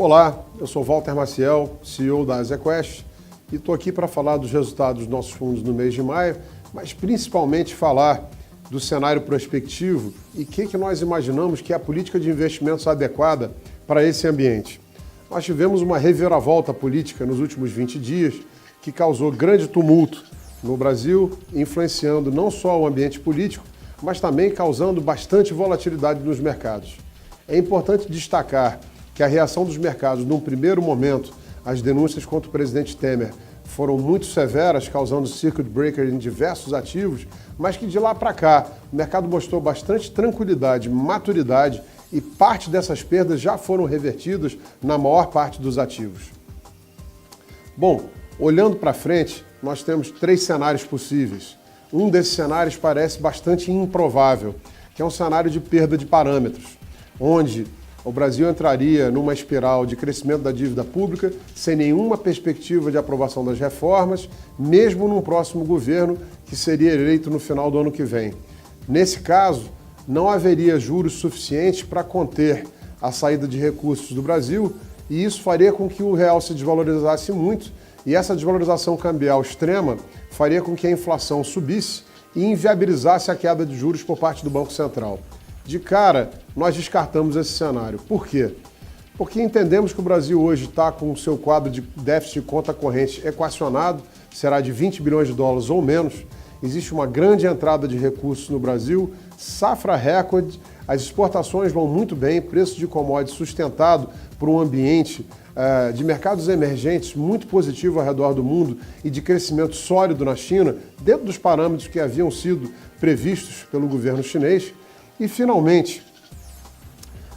Olá, eu sou Walter Maciel, CEO da AsiaQuest, e estou aqui para falar dos resultados dos nossos fundos no mês de maio, mas principalmente falar do cenário prospectivo e o que nós imaginamos que é a política de investimentos adequada para esse ambiente. Nós tivemos uma reviravolta política nos últimos 20 dias que causou grande tumulto no Brasil, influenciando não só o ambiente político, mas também causando bastante volatilidade nos mercados. É importante destacar que a reação dos mercados, num primeiro momento, as denúncias contra o presidente Temer foram muito severas, causando circuit breaker em diversos ativos, mas que de lá para cá o mercado mostrou bastante tranquilidade, maturidade e parte dessas perdas já foram revertidas na maior parte dos ativos. Bom, olhando para frente, nós temos 3 cenários possíveis. Um desses cenários parece bastante improvável, que é um cenário de perda de parâmetros, onde o Brasil entraria numa espiral de crescimento da dívida pública sem nenhuma perspectiva de aprovação das reformas, mesmo num próximo governo que seria eleito no final do ano que vem. Nesse caso, não haveria juros suficientes para conter a saída de recursos do Brasil e isso faria com que o real se desvalorizasse muito e essa desvalorização cambial extrema faria com que a inflação subisse e inviabilizasse a queda de juros por parte do Banco Central. De cara, nós descartamos esse cenário. Por quê? Porque entendemos que o Brasil hoje está com o seu quadro de déficit de conta corrente equacionado, será de 20 bilhões de dólares ou menos. Existe uma grande entrada de recursos no Brasil, safra recorde, as exportações vão muito bem, preço de commodities sustentado por um ambiente de mercados emergentes muito positivo ao redor do mundo e de crescimento sólido na China, dentro dos parâmetros que haviam sido previstos pelo governo chinês. E, finalmente,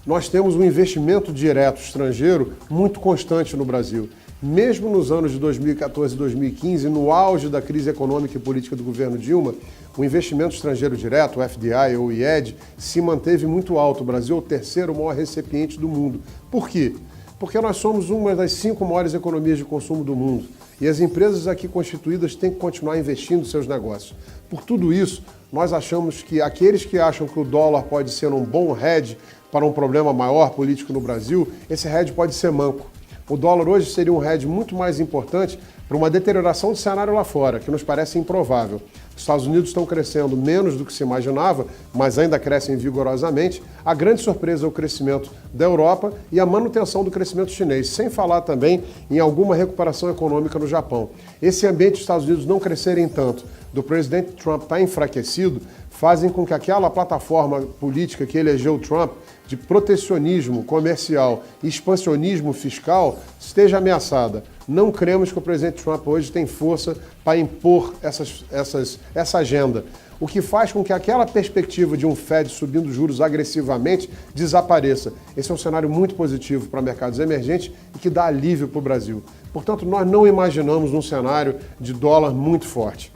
nós temos um investimento direto estrangeiro muito constante no Brasil. Mesmo nos anos de 2014 e 2015, no auge da crise econômica e política do governo Dilma, o investimento estrangeiro direto, o FDI ou o IED, se manteve muito alto. O Brasil é o terceiro maior recipiente do mundo. Por quê? Porque nós somos uma das 5 maiores economias de consumo do mundo e as empresas aqui constituídas têm que continuar investindo em seus negócios. Por tudo isso, nós achamos que aqueles que acham que o dólar pode ser um bom hedge para um problema maior político no Brasil, esse hedge pode ser manco. O dólar hoje seria um hedge muito mais importante para uma deterioração do cenário lá fora, que nos parece improvável. Os Estados Unidos estão crescendo menos do que se imaginava, mas ainda crescem vigorosamente. A grande surpresa é o crescimento da Europa e a manutenção do crescimento chinês, sem falar também em alguma recuperação econômica no Japão. Esse ambiente dos Estados Unidos não crescerem tanto, do presidente Trump estar enfraquecido, fazem com que aquela plataforma política que elegeu Trump de protecionismo comercial e expansionismo fiscal esteja ameaçada. Não cremos que o presidente Trump hoje tem força para impor essa agenda, o que faz com que aquela perspectiva de um Fed subindo juros agressivamente desapareça. Esse é um cenário muito positivo para mercados emergentes e que dá alívio para o Brasil. Portanto, nós não imaginamos um cenário de dólar muito forte.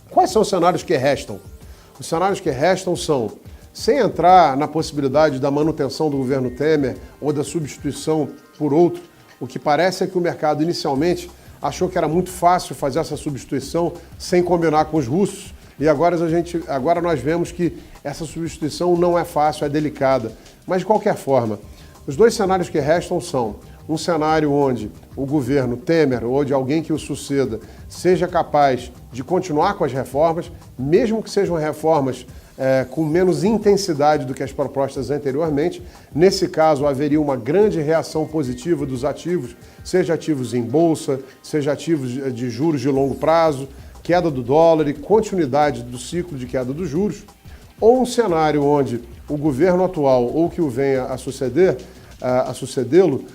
Quais são os cenários que restam? Os cenários que restam são, sem entrar na possibilidade da manutenção do governo Temer ou da substituição por outro, o que parece é que o mercado inicialmente achou que era muito fácil fazer essa substituição sem combinar com os russos e agora nós vemos que essa substituição não é fácil, é delicada. Mas de qualquer forma, os 2 cenários que restam são um cenário onde o governo Temer ou de alguém que o suceda seja capaz de continuar com as reformas, mesmo que sejam reformas com menos intensidade do que as propostas anteriormente. Nesse caso, haveria uma grande reação positiva dos ativos, seja ativos em bolsa, seja ativos de juros de longo prazo, queda do dólar e continuidade do ciclo de queda dos juros, ou um cenário onde o governo atual ou que o venha a sucedê-lo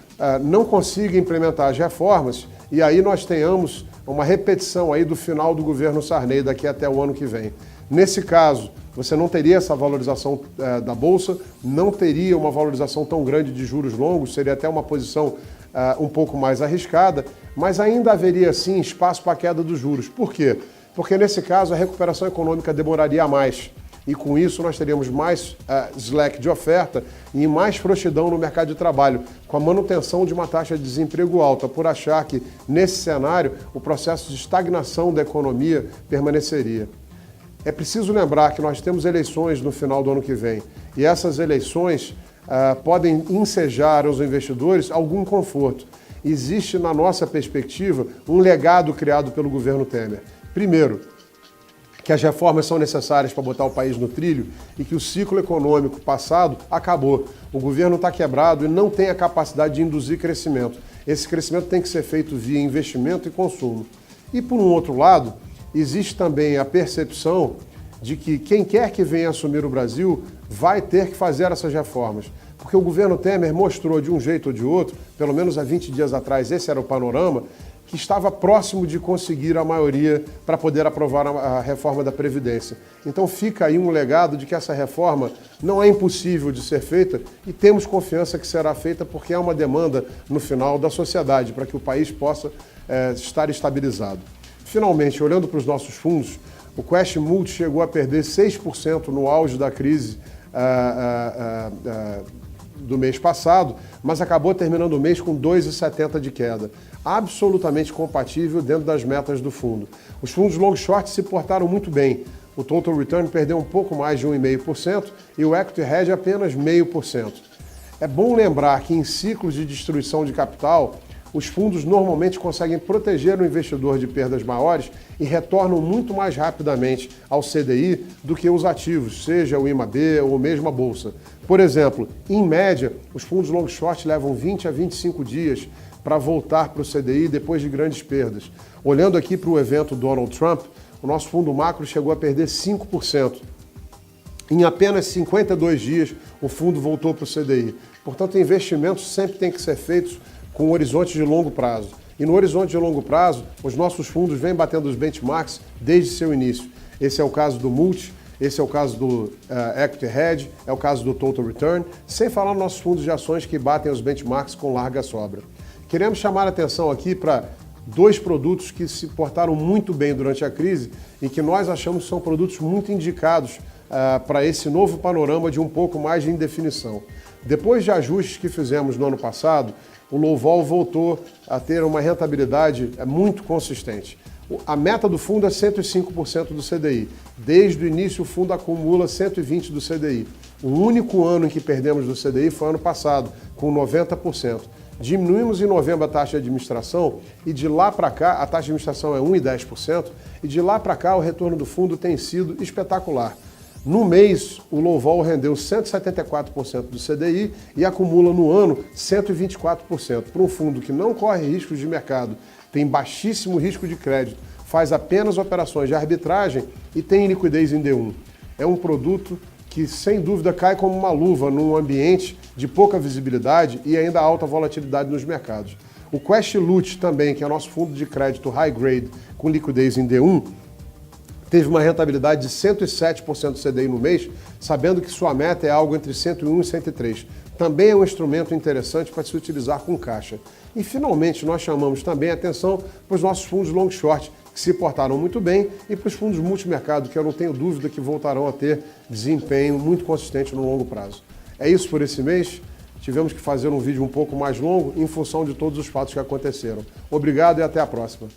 não consiga implementar as reformas e aí nós tenhamos uma repetição aí do final do governo Sarney daqui até o ano que vem. Nesse caso, você não teria essa valorização da Bolsa, não teria uma valorização tão grande de juros longos, seria até uma posição um pouco mais arriscada, mas ainda haveria sim espaço para a queda dos juros. Por quê? Porque nesse caso a recuperação econômica demoraria mais e com isso nós teríamos mais slack de oferta e mais frouxidão no mercado de trabalho, com a manutenção de uma taxa de desemprego alta, por achar que nesse cenário o processo de estagnação da economia permaneceria. É preciso lembrar que nós temos eleições no final do ano que vem e essas eleições podem ensejar aos investidores algum conforto. Existe, na nossa perspectiva, um legado criado pelo governo Temer. Primeiro, que as reformas são necessárias para botar o país no trilho e que o ciclo econômico passado acabou. O governo está quebrado e não tem a capacidade de induzir crescimento. Esse crescimento tem que ser feito via investimento e consumo. E, por um outro lado, existe também a percepção de que quem quer que venha assumir o Brasil vai ter que fazer essas reformas. Porque o governo Temer mostrou de um jeito ou de outro, pelo menos há 20 dias atrás, esse era o panorama, que estava próximo de conseguir a maioria para poder aprovar a reforma da Previdência. Então fica aí um legado de que essa reforma não é impossível de ser feita e temos confiança que será feita porque é uma demanda, no final, da sociedade, para que o país possa estar estabilizado. Finalmente, olhando para os nossos fundos, o Quest Multi chegou a perder 6% no auge da crise do mês passado, mas acabou terminando o mês com 2,70 de queda. Absolutamente compatível dentro das metas do fundo. Os fundos long short se portaram muito bem. O total return perdeu um pouco mais de 1,5% e o equity hedge apenas 0,5%. É bom lembrar que em ciclos de destruição de capital, os fundos normalmente conseguem proteger o investidor de perdas maiores e retornam muito mais rapidamente ao CDI do que os ativos, seja o IMAB ou mesmo a Bolsa. Por exemplo, em média, os fundos long short levam 20 a 25 dias para voltar para o CDI depois de grandes perdas. Olhando aqui para o evento Donald Trump, o nosso fundo macro chegou a perder 5%. Em apenas 52 dias, o fundo voltou para o CDI. Portanto, investimentos sempre têm que ser feitos com horizonte de longo prazo. E no horizonte de longo prazo, os nossos fundos vêm batendo os benchmarks desde seu início. Esse é o caso do Multi, esse é o caso do Equity Hedge, é o caso do Total Return, sem falar nos nossos fundos de ações que batem os benchmarks com larga sobra. Queremos chamar a atenção aqui para dois produtos que se portaram muito bem durante a crise e que nós achamos que são produtos muito indicados para esse novo panorama de um pouco mais de indefinição. Depois de ajustes que fizemos no ano passado, o low vol voltou a ter uma rentabilidade muito consistente. A meta do fundo é 105% do CDI. Desde o início, o fundo acumula 120% do CDI. O único ano em que perdemos do CDI foi ano passado, com 90%. Diminuímos em novembro a taxa de administração e de lá para cá, a taxa de administração é 1,10%, e de lá para cá o retorno do fundo tem sido espetacular. No mês, o low vol rendeu 174% do CDI e acumula no ano 124%. Para um fundo que não corre riscos de mercado, tem baixíssimo risco de crédito, faz apenas operações de arbitragem e tem liquidez em D1. É um produto que, sem dúvida, cai como uma luva num ambiente de pouca visibilidade e ainda alta volatilidade nos mercados. O Quest Lute também, que é nosso fundo de crédito high grade com liquidez em D1, teve uma rentabilidade de 107% do CDI no mês, sabendo que sua meta é algo entre 101 e 103. Também é um instrumento interessante para se utilizar com caixa. E, finalmente, nós chamamos também a atenção para os nossos fundos long short, que se portaram muito bem, e para os fundos multimercado, que eu não tenho dúvida que voltarão a ter desempenho muito consistente no longo prazo. É isso por esse mês. Tivemos que fazer um vídeo um pouco mais longo em função de todos os fatos que aconteceram. Obrigado e até a próxima.